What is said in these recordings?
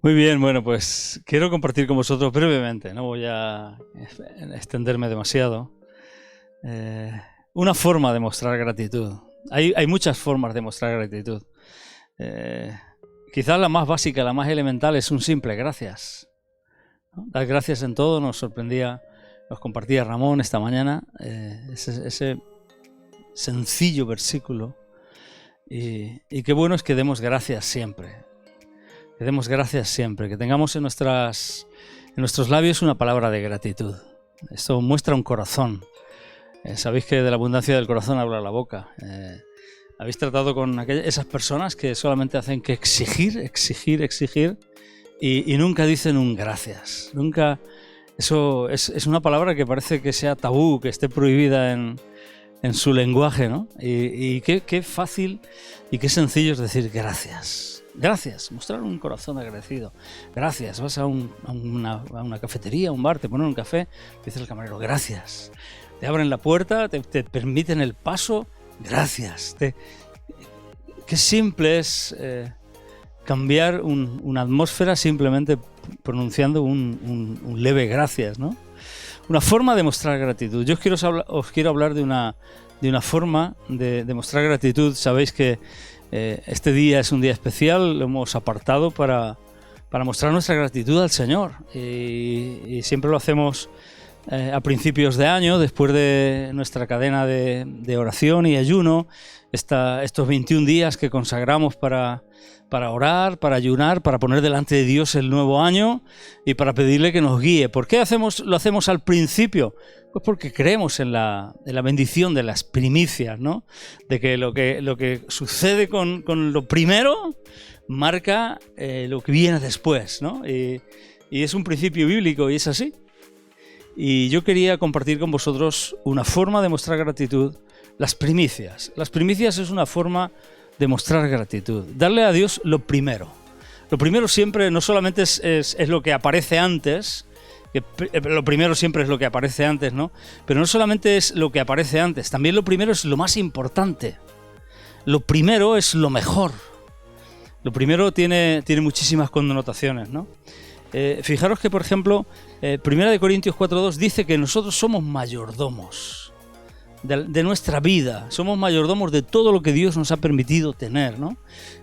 Muy bien, bueno, pues quiero compartir con vosotros brevemente, no voy a extenderme demasiado, eh, una forma de mostrar gratitud. Hay muchas formas de mostrar gratitud. Eh, Quizás la más básica, la más elemental es un simple gracias, ¿no? Dar gracias en todo. Nos compartía Ramón esta mañana, ese sencillo versículo. Y qué bueno es que demos gracias siempre. Que demos gracias siempre, que tengamos en nuestros labios una palabra de gratitud. Esto muestra un corazón. Sabéis que de la abundancia del corazón habla la boca. ¿Habéis tratado con esas personas que solamente hacen que exigir y nunca dicen un gracias? Nunca. Eso es una palabra que parece que sea tabú, que esté prohibida en su lenguaje, ¿no? Y qué fácil y qué sencillo es decir gracias. Gracias, mostrar un corazón agradecido. Gracias, vas a una cafetería, a un bar, te ponen un café, dice el camarero, gracias. Te abren la puerta, te permiten el paso, gracias. Qué simple es cambiar una atmósfera simplemente pronunciando un leve gracias, ¿no? Una forma de mostrar gratitud. Yo os quiero hablar de una forma de mostrar gratitud. Sabéis que este día es un día especial, lo hemos apartado para mostrar nuestra gratitud al Señor. Y siempre lo hacemos a principios de año, después de nuestra cadena de oración y ayuno, estos 21 días que consagramos para orar, para ayunar, para poner delante de Dios el nuevo año y para pedirle que nos guíe. ¿Por qué lo hacemos al principio? Pues porque creemos en la bendición de las primicias, ¿no? De que lo que sucede con lo primero marca lo que viene después, ¿no? Y es un principio bíblico y es así. Y yo quería compartir con vosotros una forma de mostrar gratitud, las primicias. Las primicias es una forma de mostrar gratitud, darle a Dios lo primero. Lo primero siempre no solamente es lo que aparece antes, lo primero siempre es lo que aparece antes, ¿no? Pero no solamente es lo que aparece antes, también lo primero es lo más importante. Lo primero es lo mejor. Lo primero tiene muchísimas connotaciones, ¿no? Fijaros que, por ejemplo, 1 Corintios 4:2 dice que nosotros somos mayordomos de nuestra vida, somos mayordomos de todo lo que Dios nos ha permitido tener, ¿no?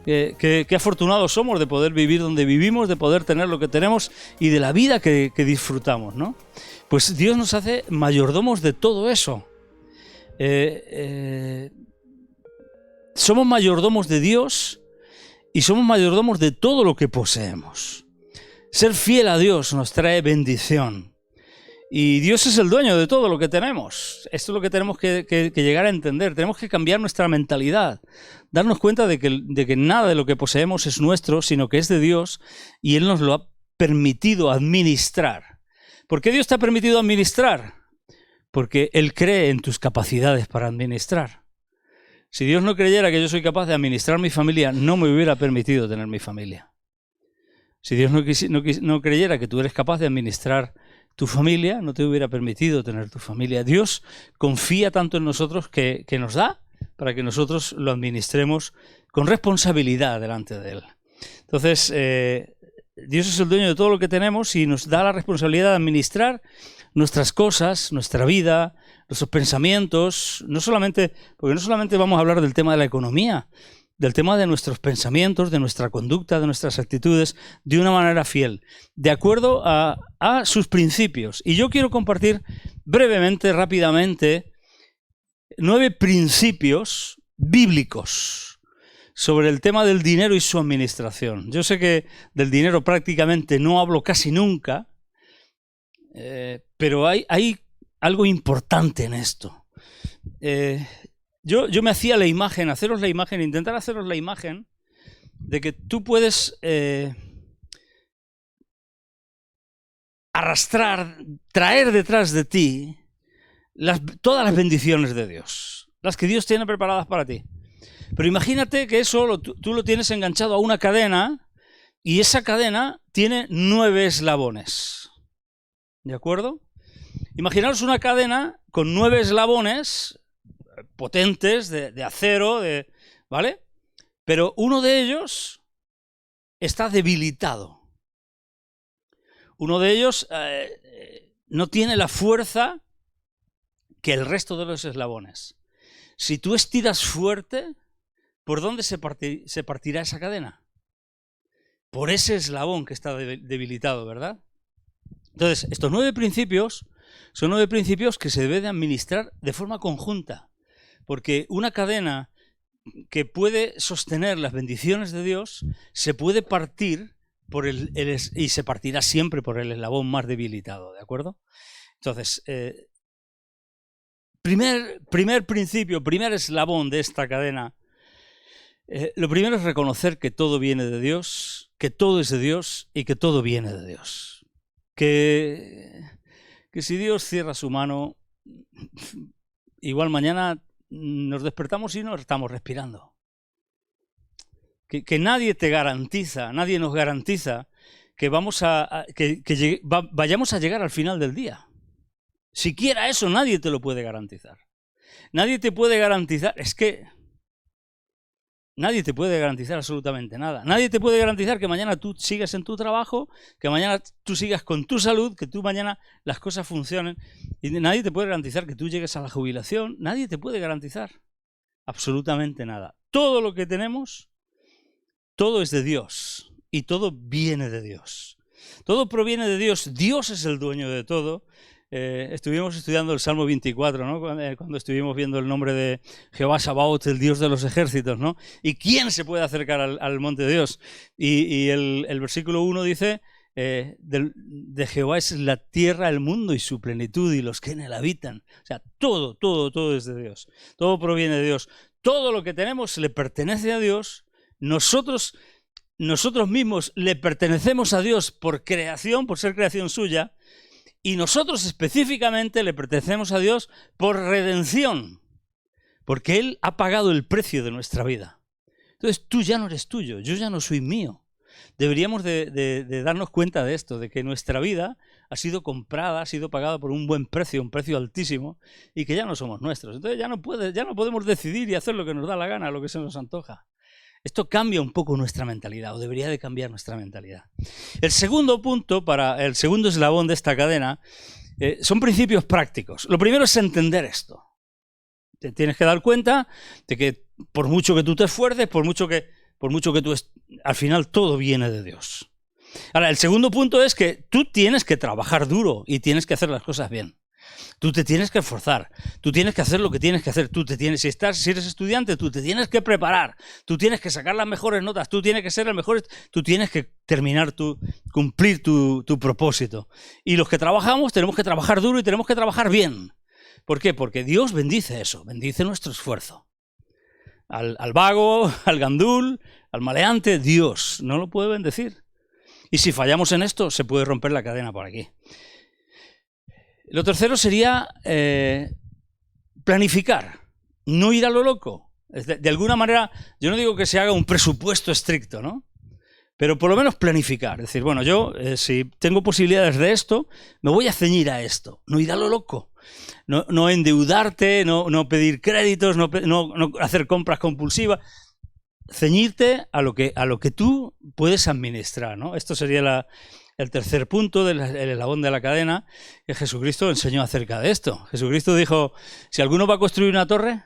Qué afortunados somos de poder vivir donde vivimos, de poder tener lo que tenemos y de la vida que disfrutamos, ¿no? Pues Dios nos hace mayordomos de todo eso. Somos mayordomos de Dios y somos mayordomos de todo lo que poseemos. Ser fiel a Dios nos trae bendición. Y Dios es el dueño de todo lo que tenemos. Esto es lo que tenemos que llegar a entender. Tenemos que cambiar nuestra mentalidad. Darnos cuenta de que nada de lo que poseemos es nuestro, sino que es de Dios y Él nos lo ha permitido administrar. ¿Por qué Dios te ha permitido administrar? Porque Él cree en tus capacidades para administrar. Si Dios no creyera que yo soy capaz de administrar mi familia, no me hubiera permitido tener mi familia. Si Dios no creyera que tú eres capaz de administrar tu familia, no te hubiera permitido tener tu familia. Dios confía tanto en nosotros que nos da para que nosotros lo administremos con responsabilidad delante de Él. Entonces, Dios es el dueño de todo lo que tenemos y nos da la responsabilidad de administrar nuestras cosas, nuestra vida, nuestros pensamientos, porque no solamente vamos a hablar del tema de la economía, del tema de nuestros pensamientos, de nuestra conducta, de nuestras actitudes, de una manera fiel, de acuerdo a sus principios. Y yo quiero compartir brevemente, rápidamente, 9 principios bíblicos sobre el tema del dinero y su administración. Yo sé que del dinero prácticamente no hablo casi nunca, pero hay algo importante en esto. Yo me hacía la imagen, intentar haceros la imagen de que tú puedes arrastrar, traer detrás de ti todas las bendiciones de Dios, las que Dios tiene preparadas para ti. Pero imagínate que eso tú lo tienes enganchado a una cadena y esa cadena tiene 9 eslabones. ¿De acuerdo? Imaginaos una cadena con 9 eslabones potentes, de acero, ¿vale? Pero uno de ellos está debilitado. Uno de ellos no tiene la fuerza que el resto de los eslabones. Si tú estiras fuerte, ¿por dónde se partirá esa cadena? Por ese eslabón que está debilitado, ¿verdad? Entonces, estos 9 principios son 9 principios que se deben de administrar de forma conjunta, porque una cadena que puede sostener las bendiciones de Dios se puede partir y se partirá siempre por el eslabón más debilitado, ¿de acuerdo? Entonces, primer principio, primer eslabón de esta cadena, lo primero es reconocer que todo viene de Dios, que todo es de Dios y que todo viene de Dios. Que si Dios cierra su mano, igual mañana nos despertamos y no estamos respirando. Que nadie te garantiza, nadie nos garantiza que vayamos a llegar al final del día. Siquiera eso nadie te lo puede garantizar. Nadie te puede garantizar, nadie te puede garantizar absolutamente nada. Nadie te puede garantizar que mañana tú sigas en tu trabajo, que mañana tú sigas con tu salud, que tú mañana las cosas funcionen. Y nadie te puede garantizar que tú llegues a la jubilación. Nadie te puede garantizar absolutamente nada. Todo lo que tenemos, todo es de Dios y todo viene de Dios. Todo proviene de Dios. Dios es el dueño de todo. Estuvimos estudiando el Salmo 24, ¿no? Cuando estuvimos viendo el nombre de Jehová Sabaoth, el Dios de los ejércitos, ¿no? ¿Y quién se puede acercar al monte de Dios? Y el versículo 1 dice, de Jehová es la tierra, el mundo y su plenitud y los que en él habitan. O sea, todo es de Dios. Todo proviene de Dios. Todo lo que tenemos le pertenece a Dios. Nosotros mismos le pertenecemos a Dios por creación, por ser creación suya. Y nosotros específicamente le pertenecemos a Dios por redención, porque Él ha pagado el precio de nuestra vida. Entonces tú ya no eres tuyo, yo ya no soy mío. Deberíamos de darnos cuenta de esto, de que nuestra vida ha sido comprada, ha sido pagada por un buen precio, un precio altísimo, y que ya no somos nuestros. Entonces ya no podemos decidir y hacer lo que nos da la gana, lo que se nos antoja. Esto cambia un poco nuestra mentalidad, o debería de cambiar nuestra mentalidad. El segundo punto, el segundo eslabón de esta cadena, son principios prácticos. Lo primero es entender esto. Te tienes que dar cuenta de que por mucho que tú te esfuerces, por mucho que tú al final todo viene de Dios. Ahora, el segundo punto es que tú tienes que trabajar duro y tienes que hacer las cosas bien. Tú te tienes que esforzar, tú tienes que hacer lo que tienes que hacer, si eres estudiante, tú te tienes que preparar, tú tienes que sacar las mejores notas, tú tienes que ser el mejor, tú tienes que cumplir tu propósito. Y los que trabajamos tenemos que trabajar duro y tenemos que trabajar bien. ¿Por qué? Porque Dios bendice eso, bendice nuestro esfuerzo. Al vago, al gandul, al maleante, Dios no lo puede bendecir. Y si fallamos en esto, se puede romper la cadena por aquí. Lo tercero sería planificar, no ir a lo loco. De alguna manera, yo no digo que se haga un presupuesto estricto, ¿no? Pero por lo menos planificar. Es decir, bueno, yo si tengo posibilidades de esto, me voy a ceñir a esto, no ir a lo loco. No endeudarte, no pedir créditos, no hacer compras compulsivas. Ceñirte a lo que tú puedes administrar, ¿no? Esto sería el tercer punto del eslabón de la cadena, que Jesucristo enseñó acerca de esto. Jesucristo dijo, si alguno va a construir una torre,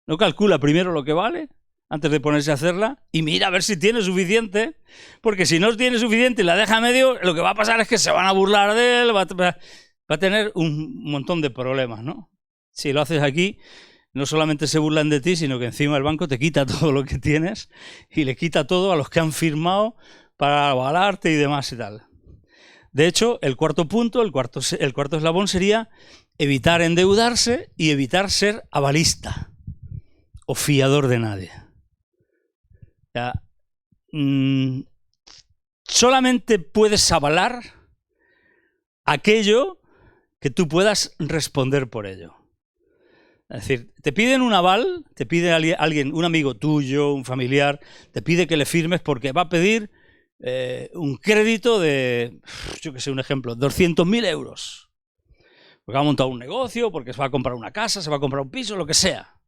no calcula primero lo que vale antes de ponerse a hacerla y mira a ver si tiene suficiente, porque si no tiene suficiente y la deja a medio, lo que va a pasar es que se van a burlar de él, va a tener un montón de problemas, ¿no? Si lo haces aquí, no solamente se burlan de ti, sino que encima el banco te quita todo lo que tienes y le quita todo a los que han firmado para avalarte y demás y tal. De hecho, el cuarto punto, el cuarto eslabón sería evitar endeudarse y evitar ser avalista o fiador de nadie. O sea, solamente puedes avalar aquello que tú puedas responder por ello. Es decir, te piden un aval, te pide alguien, un amigo tuyo, un familiar, te pide que le firmes porque va a pedir un crédito de, yo que sé, un ejemplo, 200.000 euros. Porque va a montar un negocio, porque se va a comprar una casa, se va a comprar un piso, lo que sea.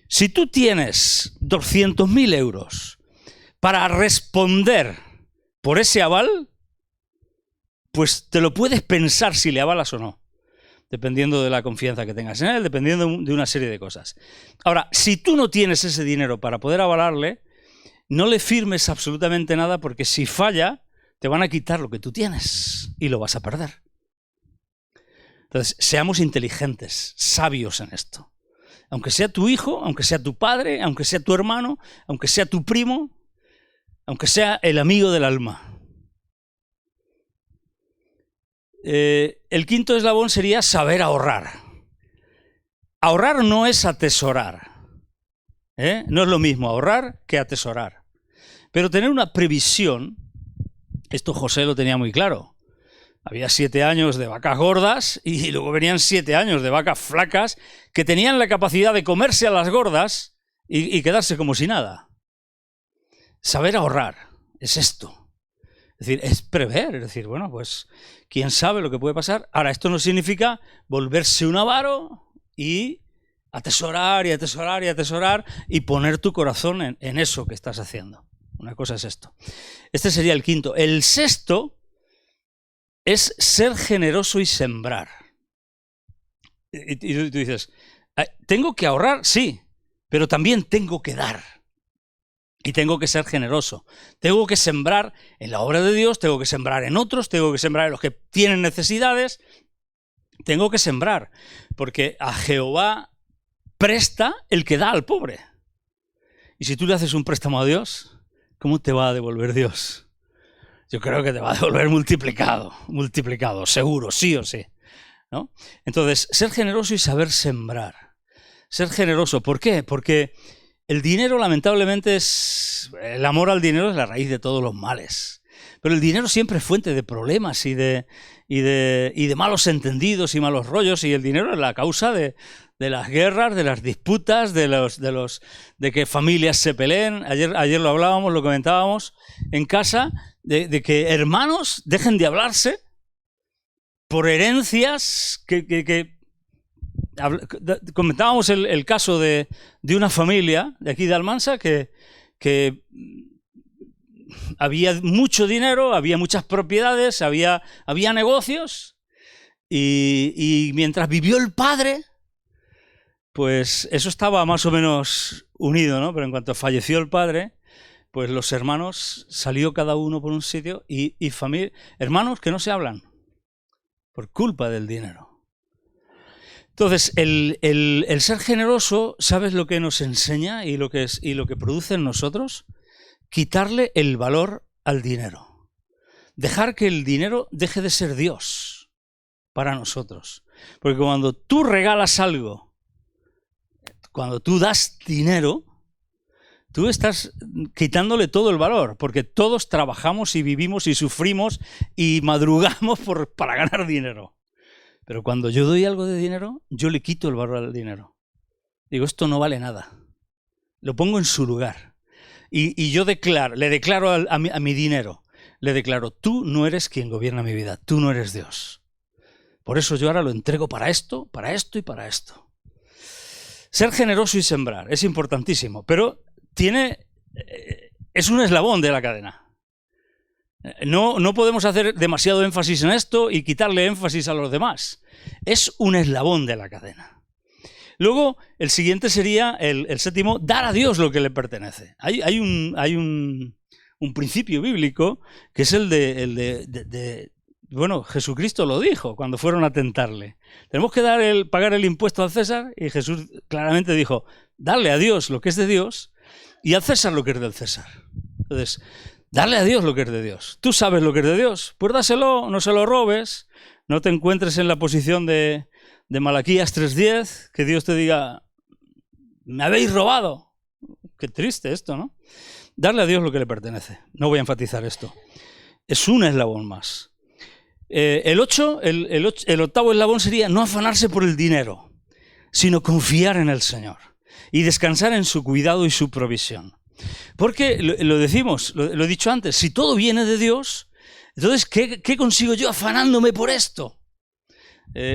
Si tú tienes 200.000 euros para responder por ese aval, pues te lo puedes pensar si le avalas o no, dependiendo de la confianza que tengas en él, dependiendo de una serie de cosas. Ahora, si tú no tienes ese dinero para poder avalarle, no le firmes absolutamente nada, porque si falla, te van a quitar lo que tú tienes y lo vas a perder. Entonces, seamos inteligentes, sabios en esto. Aunque sea tu hijo, aunque sea tu padre, aunque sea tu hermano, aunque sea tu primo, aunque sea el amigo del alma. El quinto eslabón sería saber ahorrar. Ahorrar no es atesorar. No es lo mismo ahorrar que atesorar. Pero tener una previsión, esto José lo tenía muy claro. Había 7 años de vacas gordas y luego venían 7 años de vacas flacas que tenían la capacidad de comerse a las gordas y quedarse como si nada. Saber ahorrar es esto. Es decir, es prever, es decir, bueno, pues quién sabe lo que puede pasar. Ahora, esto no significa volverse un avaro y atesorar y atesorar y atesorar y poner tu corazón en eso que estás haciendo. Una cosa es esto. Este sería el quinto. El sexto es ser generoso y sembrar. Y tú dices, ¿tengo que ahorrar? Sí, pero también tengo que dar. Y tengo que ser generoso. Tengo que sembrar en la obra de Dios, tengo que sembrar en otros, tengo que sembrar en los que tienen necesidades. Tengo que sembrar, porque a Jehová presta el que da al pobre. Y si tú le haces un préstamo a Dios, ¿cómo te va a devolver Dios? Yo creo que te va a devolver multiplicado, seguro, sí o sí, ¿no? Entonces, ser generoso y saber sembrar. Ser generoso, ¿por qué? Porque el dinero, lamentablemente, el amor al dinero es la raíz de todos los males. Pero el dinero siempre es fuente de problemas y de malos entendidos y malos rollos, y el dinero es la causa de las guerras, de las disputas, de que familias se peleen. Ayer lo hablábamos, lo comentábamos en casa, de que hermanos dejen de hablarse por herencias comentábamos el caso de una familia de aquí de Almansa que había mucho dinero, había muchas propiedades, había negocios, y mientras vivió el padre, pues eso estaba más o menos unido, ¿no? Pero en cuanto falleció el padre, pues los hermanos salió cada uno por un sitio y hermanos que no se hablan por culpa del dinero. Entonces, el ser generoso, ¿sabes lo que nos enseña y lo que produce en nosotros? Quitarle el valor al dinero. Dejar que el dinero deje de ser Dios para nosotros. Porque cuando tú regalas algo, cuando tú das dinero, tú estás quitándole todo el valor, porque todos trabajamos y vivimos y sufrimos y madrugamos para ganar dinero. Pero cuando yo doy algo de dinero, yo le quito el valor al dinero. Digo, esto no vale nada. Lo pongo en su lugar. Y yo le declaro a mi dinero, le declaro, tú no eres quien gobierna mi vida, tú no eres Dios. Por eso yo ahora lo entrego para esto y para esto. Ser generoso y sembrar es importantísimo, pero es un eslabón de la cadena. No podemos hacer demasiado énfasis en esto y quitarle énfasis a los demás. Es un eslabón de la cadena. Luego, el siguiente sería, el séptimo, dar a Dios lo que le pertenece. Hay un principio bíblico que es el de bueno, Jesucristo lo dijo cuando fueron a tentarle. Tenemos que pagar el impuesto al César, y Jesús claramente dijo, darle a Dios lo que es de Dios y al César lo que es del César. Entonces, darle a Dios lo que es de Dios. Tú sabes lo que es de Dios, pues dáselo, no se lo robes, no te encuentres en la posición de Malaquías 3:10, que Dios te diga, me habéis robado. Qué triste esto, ¿no? Darle a Dios lo que le pertenece. No voy a enfatizar esto. Es un eslabón más. El octavo eslabón sería no afanarse por el dinero, sino confiar en el Señor y descansar en su cuidado y su provisión. Porque lo decimos, lo he dicho antes, si todo viene de Dios, entonces ¿qué consigo yo afanándome por esto?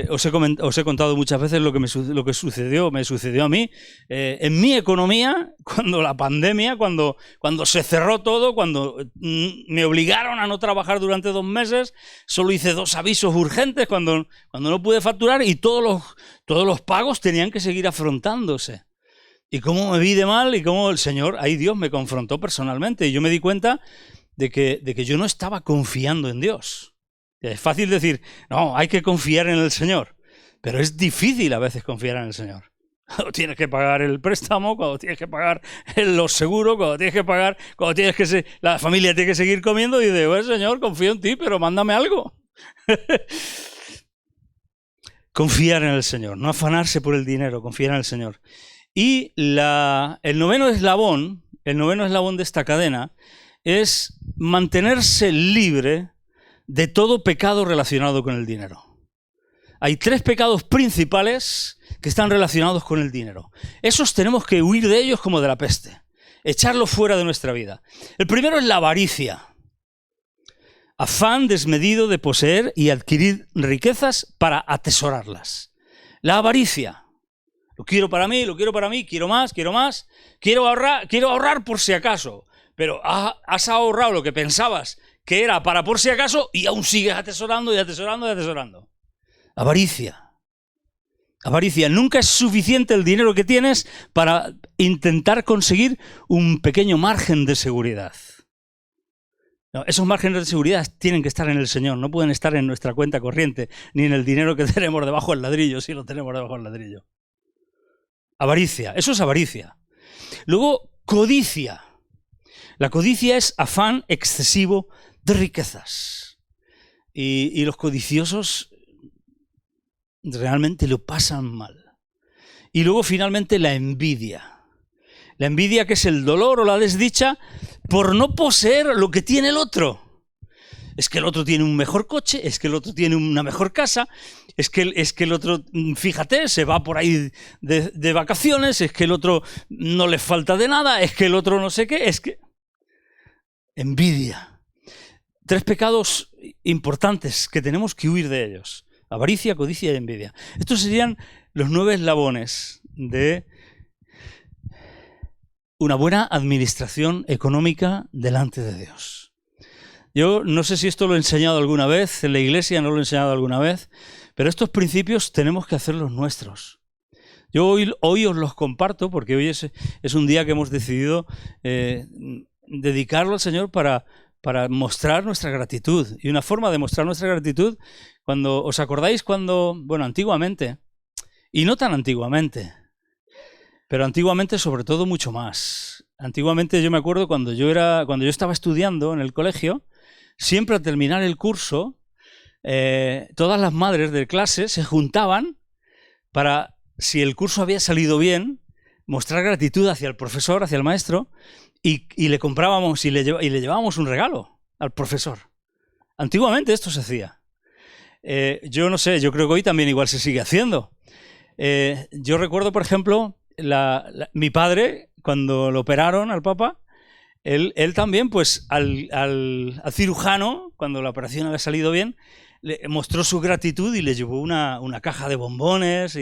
os he contado muchas veces lo que me sucedió a mí. En mi economía, cuando la pandemia, cuando se cerró todo, cuando me obligaron a no trabajar durante 2 meses, solo hice 2 avisos urgentes cuando no pude facturar y todos los pagos tenían que seguir afrontándose. Y cómo me vi de mal y cómo el Señor, ahí Dios me confrontó personalmente. Y yo me di cuenta de que yo no estaba confiando en Dios. Es fácil decir, no, hay que confiar en el Señor, pero es difícil a veces confiar en el Señor. Cuando tienes que pagar el préstamo, cuando tienes que pagar los seguros, cuando tienes que la familia tiene que seguir comiendo, y dices, bueno, Señor, confío en ti, pero mándame algo. Confiar en el Señor, no afanarse por el dinero, confiar en el Señor. Y el noveno eslabón de esta cadena es mantenerse libre de todo pecado relacionado con el dinero. Hay 3 pecados principales que están relacionados con el dinero. Esos tenemos que huir de ellos como de la peste, echarlos fuera de nuestra vida. El primero es la avaricia. Afán desmedido de poseer y adquirir riquezas para atesorarlas. La avaricia. Lo quiero para mí, quiero más, quiero ahorrar por si acaso. Pero has ahorrado lo que pensabas que era para por si acaso y aún sigues atesorando y atesorando y atesorando. Avaricia. Avaricia. Nunca es suficiente el dinero que tienes para intentar conseguir un pequeño margen de seguridad. No, esos márgenes de seguridad tienen que estar en el Señor, no pueden estar en nuestra cuenta corriente, ni en el dinero que tenemos debajo del ladrillo, si lo tenemos debajo del ladrillo. Avaricia. Eso es avaricia. Luego, codicia. La codicia es afán excesivo de riquezas. Y los codiciosos realmente lo pasan mal. Y luego finalmente la envidia. La envidia, que es el dolor o la desdicha por no poseer lo que tiene el otro. Es que el otro tiene un mejor coche, es que el otro tiene una mejor casa, es que el otro, fíjate, se va por ahí de vacaciones, es que el otro no le falta de nada, es que el otro no sé qué, es que... Envidia. 3 pecados importantes que tenemos que huir de ellos. Avaricia, codicia y envidia. Estos serían los 9 eslabones de una buena administración económica delante de Dios. Yo no sé si esto lo he enseñado alguna vez, en la iglesia no lo he enseñado alguna vez, pero estos principios tenemos que hacerlos nuestros. Yo hoy os los comparto porque hoy es un día que hemos decidido dedicarlo al Señor para mostrar nuestra gratitud. Y una forma de mostrar nuestra gratitud, cuando os acordáis antiguamente, y no tan antiguamente, pero antiguamente sobre todo mucho más. Antiguamente yo me acuerdo cuando yo estaba estudiando en el colegio, siempre al terminar el curso, todas las madres de clase se juntaban para, si el curso había salido bien, mostrar gratitud hacia el profesor, hacia el maestro, y le comprábamos y le llevábamos un regalo al profesor. Antiguamente esto se hacía. Yo no sé, yo creo que hoy también igual se sigue haciendo. Yo recuerdo, por ejemplo, mi padre, cuando lo operaron al Papa, él también, pues al cirujano, cuando la operación había salido bien, le mostró su gratitud y le llevó una caja de bombones.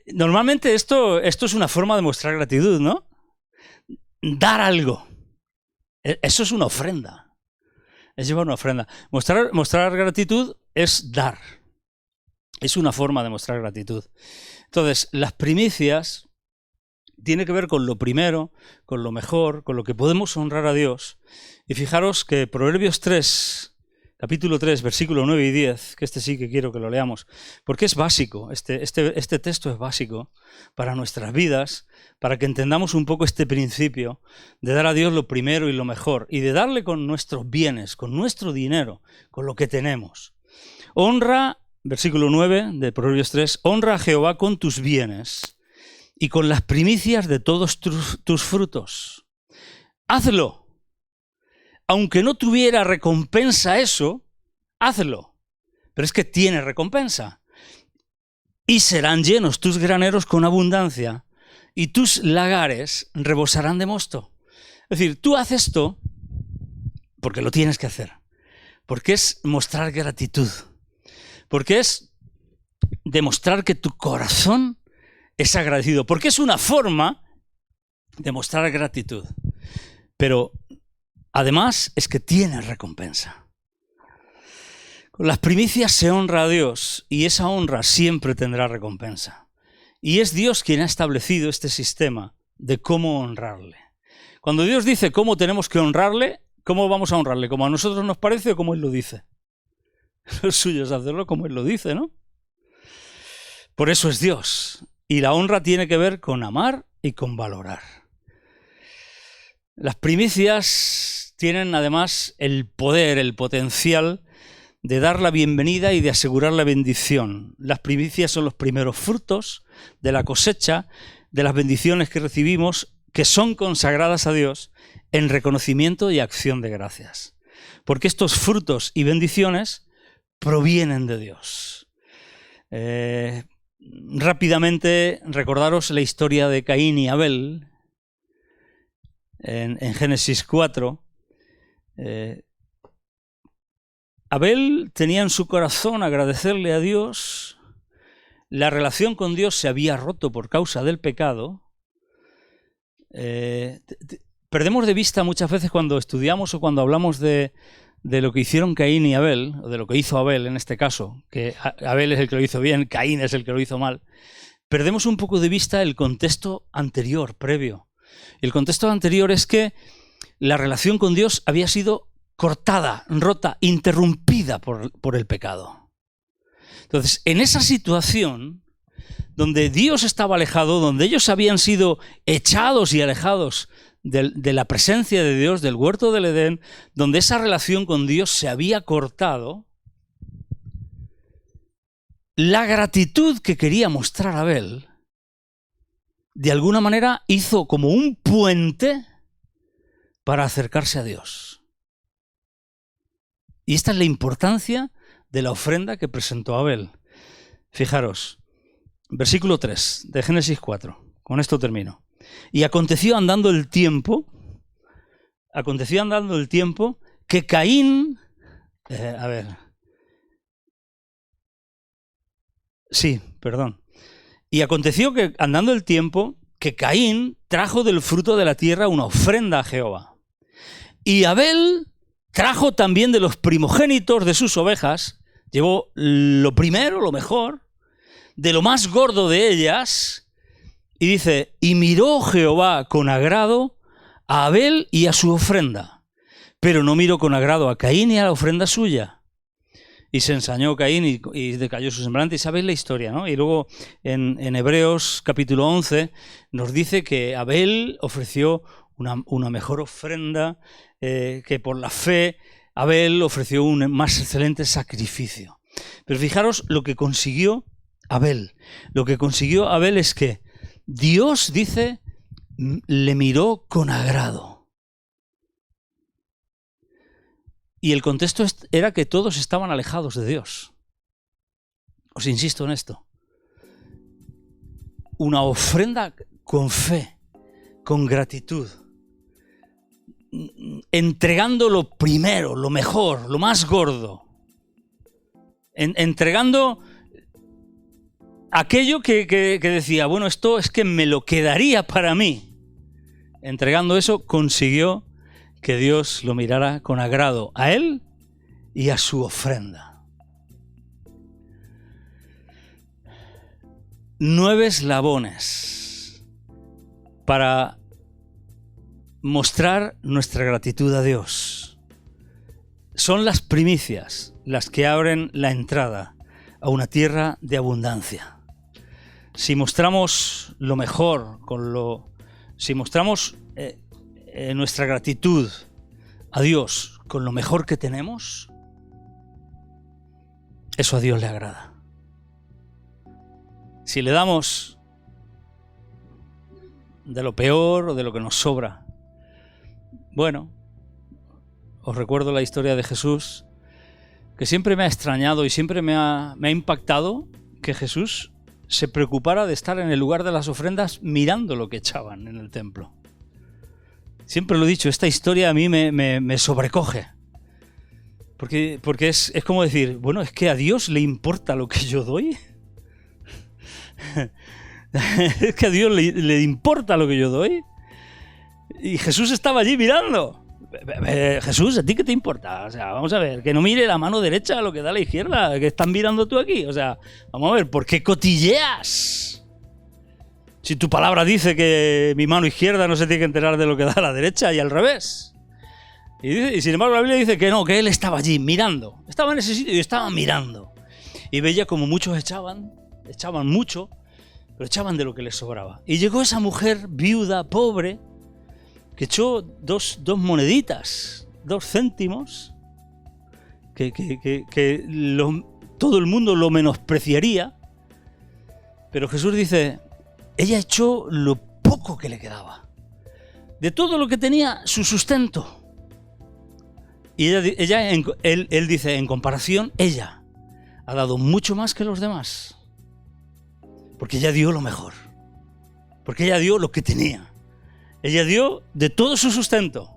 Normalmente esto es una forma de mostrar gratitud, ¿no? Dar algo. Eso es una ofrenda. Es llevar una ofrenda. Mostrar gratitud es dar. Es una forma de mostrar gratitud. Entonces, las primicias tienen que ver con lo primero, con lo mejor, con lo que podemos honrar a Dios. Y fijaros que Proverbios 3, capítulo 3, versículo 9 y 10, que este sí que quiero que lo leamos, porque es básico, este texto es básico para nuestras vidas, para que entendamos un poco este principio de dar a Dios lo primero y lo mejor, y de darle con nuestros bienes, con nuestro dinero, con lo que tenemos. Honra, versículo 9 de Proverbios 3, honra a Jehová con tus bienes y con las primicias de todos tus frutos. Hazlo. Aunque no tuviera recompensa eso, hazlo. Pero es que tiene recompensa. Y serán llenos tus graneros con abundancia, y tus lagares rebosarán de mosto. Es decir, tú haces esto porque lo tienes que hacer. Porque es mostrar gratitud. Porque es demostrar que tu corazón es agradecido. Porque es una forma de mostrar gratitud. Pero además es que tiene recompensa. Con las primicias se honra a Dios y esa honra siempre tendrá recompensa. Y es Dios quien ha establecido este sistema de cómo honrarle. Cuando Dios dice cómo tenemos que honrarle, ¿cómo vamos a honrarle? ¿Como a nosotros nos parece o como Él lo dice? Lo suyo es hacerlo como Él lo dice, ¿no? Por eso es Dios. Y la honra tiene que ver con amar y con valorar. Las primicias tienen además el poder, el potencial de dar la bienvenida y de asegurar la bendición. Las primicias son los primeros frutos de la cosecha, de las bendiciones que recibimos, que son consagradas a Dios en reconocimiento y acción de gracias. Porque estos frutos y bendiciones provienen de Dios. Rápidamente recordaros la historia de Caín y Abel en Génesis 4. Abel tenía en su corazón agradecerle a Dios. La relación con Dios se había roto por causa del pecado. Perdemos de vista muchas veces cuando estudiamos o cuando hablamos de lo que hicieron Caín y Abel, o de lo que hizo Abel en este caso, que Abel es el que lo hizo bien, Caín es el que lo hizo mal. Perdemos un poco de vista el contexto anterior, previo. El contexto anterior es que la relación con Dios había sido cortada, rota, interrumpida por el pecado. Entonces, en esa situación, donde Dios estaba alejado, donde ellos habían sido echados y alejados de la presencia de Dios, del huerto del Edén, donde esa relación con Dios se había cortado, la gratitud que quería mostrar Abel, de alguna manera hizo como un puente para acercarse a Dios. Y esta es la importancia de la ofrenda que presentó Abel. Fijaros, versículo 3 de Génesis 4. Con esto termino. Y aconteció andando el tiempo que Caín... Y aconteció que andando el tiempo que Caín trajo del fruto de la tierra una ofrenda a Jehová. Y Abel trajo también de los primogénitos de sus ovejas, llevó lo primero, lo mejor, de lo más gordo de ellas, y dice, y miró Jehová con agrado a Abel y a su ofrenda, pero no miró con agrado a Caín y a la ofrenda suya. Y se ensañó Caín y decayó su semblante, y sabéis la historia, ¿no? Y luego en Hebreos capítulo 11 nos dice que Abel ofreció una mejor ofrenda, que por la fe Abel ofreció un más excelente sacrificio. Pero fijaros lo que consiguió Abel. Lo que consiguió Abel es que Dios, dice, le miró con agrado. Y el contexto era que todos estaban alejados de Dios. Os insisto en esto. Una ofrenda con fe, con gratitud, entregando lo primero, lo mejor, lo más gordo, entregando aquello que decía, bueno, esto es que me lo quedaría para mí. Entregando eso, consiguió que Dios lo mirara con agrado a él y a su ofrenda. 9 eslabones para mostrar nuestra gratitud a Dios. Son las primicias las que abren la entrada a una tierra de abundancia. Si mostramos lo mejor, si mostramos nuestra gratitud a Dios con lo mejor que tenemos, eso a Dios le agrada. Si le damos de lo peor o de lo que nos sobra, bueno, os recuerdo la historia de Jesús, que siempre me ha extrañado y siempre me ha impactado que Jesús se preocupara de estar en el lugar de las ofrendas mirando lo que echaban en el templo. Siempre lo he dicho, esta historia a mí me sobrecoge. Porque es como decir, bueno, es que a Dios le importa lo que yo doy. Es que a Dios le importa lo que yo doy. Y Jesús estaba allí mirando. Jesús, ¿a ti qué te importa? O sea, vamos a ver, que no mire la mano derecha lo que da la izquierda, que están mirando tú aquí. O sea, vamos a ver, ¿por qué cotilleas? Si tu palabra dice que mi mano izquierda no se tiene que enterar de lo que da la derecha y al revés. Y sin embargo la Biblia dice que no, que él estaba allí mirando. Estaba en ese sitio y estaba mirando. Y veía como muchos echaban mucho, pero echaban de lo que les sobraba. Y llegó esa mujer viuda, pobre, que echó dos moneditas, 2 céntimos, que todo el mundo lo menospreciaría. Pero Jesús dice, ella echó lo poco que le quedaba. De todo lo que tenía, su sustento. Y él dice, en comparación, ella ha dado mucho más que los demás. Porque ella dio lo mejor. Porque ella dio lo que tenía. Ella dio de todo su sustento.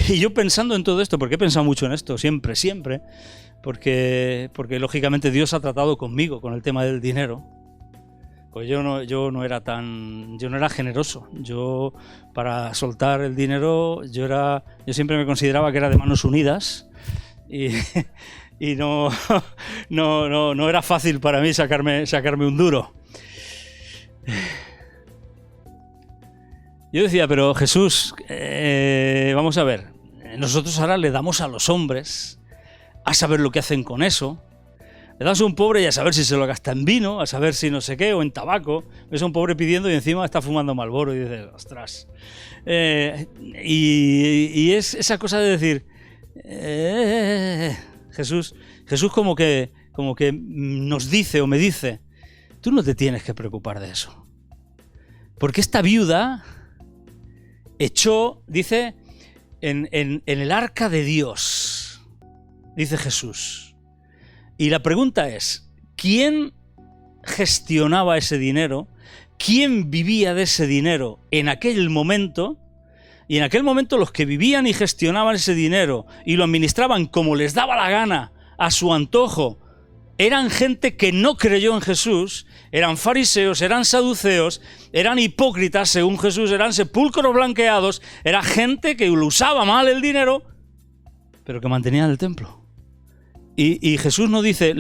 Y yo pensando en todo esto, porque he pensado mucho en esto, siempre, porque lógicamente Dios ha tratado conmigo con el tema del dinero. Pues yo no era generoso. Yo, para soltar el dinero, yo siempre me consideraba que era de manos unidas y no era fácil para mí sacarme un duro. Yo decía, pero Jesús, vamos a ver, nosotros ahora le damos a los hombres a saber lo que hacen con eso. Le das a un pobre y a saber si se lo gasta en vino, a saber si no sé qué, o en tabaco. Ves a un pobre pidiendo y encima está fumando Marlboro y dices, ostras. Y es esa cosa de decir, Jesús como que nos dice o me dice, tú no te tienes que preocupar de eso. Porque esta viuda echó, dice, en el arca de Dios, dice Jesús. Y la pregunta es, ¿quién gestionaba ese dinero? ¿Quién vivía de ese dinero en aquel momento? Y en aquel momento los que vivían y gestionaban ese dinero y lo administraban como les daba la gana, a su antojo, eran gente que no creyó en Jesús, eran fariseos, eran saduceos, eran hipócritas según Jesús, eran sepulcros blanqueados, era gente que lo usaba mal el dinero, pero que mantenían el templo. Y Jesús no dice,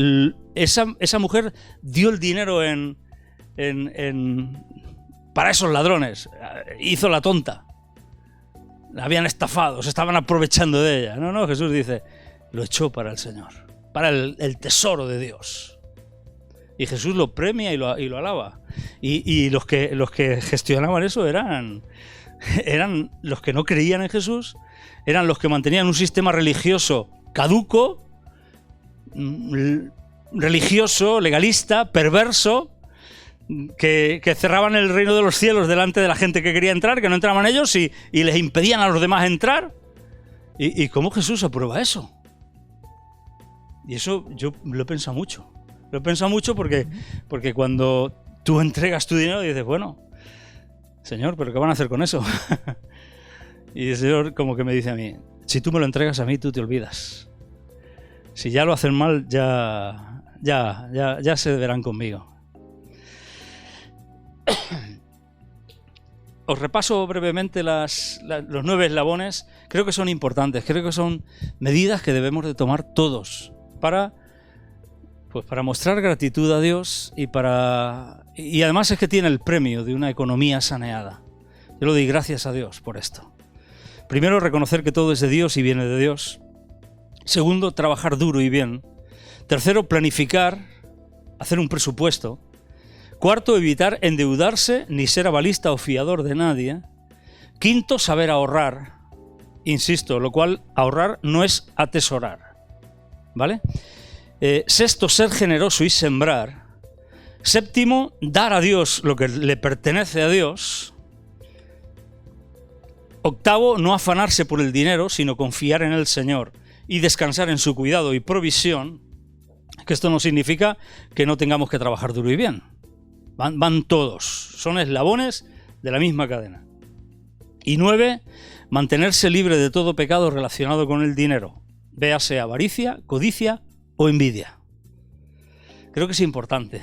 esa mujer dio el dinero para esos ladrones, hizo la tonta, la habían estafado, se estaban aprovechando de ella. No, Jesús dice, lo echó para el Señor, para el tesoro de Dios. Y Jesús lo premia y lo alaba. Y los que gestionaban eso eran los que no creían en Jesús, eran los que mantenían un sistema religioso caduco, religioso, legalista, perverso, que cerraban el reino de los cielos delante de la gente que quería entrar, que no entraban ellos y les impedían a los demás entrar. ¿Y cómo Jesús aprueba eso? Y eso yo lo he pensado mucho. Lo he pensado mucho porque cuando tú entregas tu dinero dices, bueno, Señor, ¿pero qué van a hacer con eso? Y el Señor como que me dice a mí, si tú me lo entregas a mí, tú te olvidas. Si ya lo hacen mal, ya se verán conmigo. Os repaso brevemente los 9 eslabones. Creo que son importantes, creo que son medidas que debemos de tomar todos para mostrar gratitud a Dios y además es que tiene el premio de una economía saneada. Yo le doy gracias a Dios por esto. Primero, reconocer que todo es de Dios y viene de Dios. Segundo, trabajar duro y bien. Tercero, planificar, hacer un presupuesto. Cuarto, evitar endeudarse ni ser avalista o fiador de nadie. Quinto, saber ahorrar. Insisto, lo cual ahorrar no es atesorar. ¿Vale? Sexto, ser generoso y sembrar. Séptimo, dar a Dios lo que le pertenece a Dios. Octavo, no afanarse por el dinero, sino confiar en el Señor y descansar en su cuidado y provisión, que esto no significa que no tengamos que trabajar duro y bien. Van todos, son eslabones de la misma cadena. Y 9, mantenerse libre de todo pecado relacionado con el dinero. véase avaricia, codicia o envidia. Creo que es importante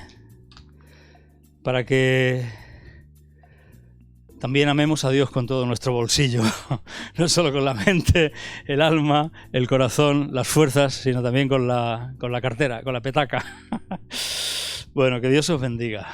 para que también amemos a Dios con todo nuestro bolsillo, no solo con la mente, el alma, el corazón, las fuerzas, sino también con la cartera, con la petaca. Bueno, que Dios os bendiga.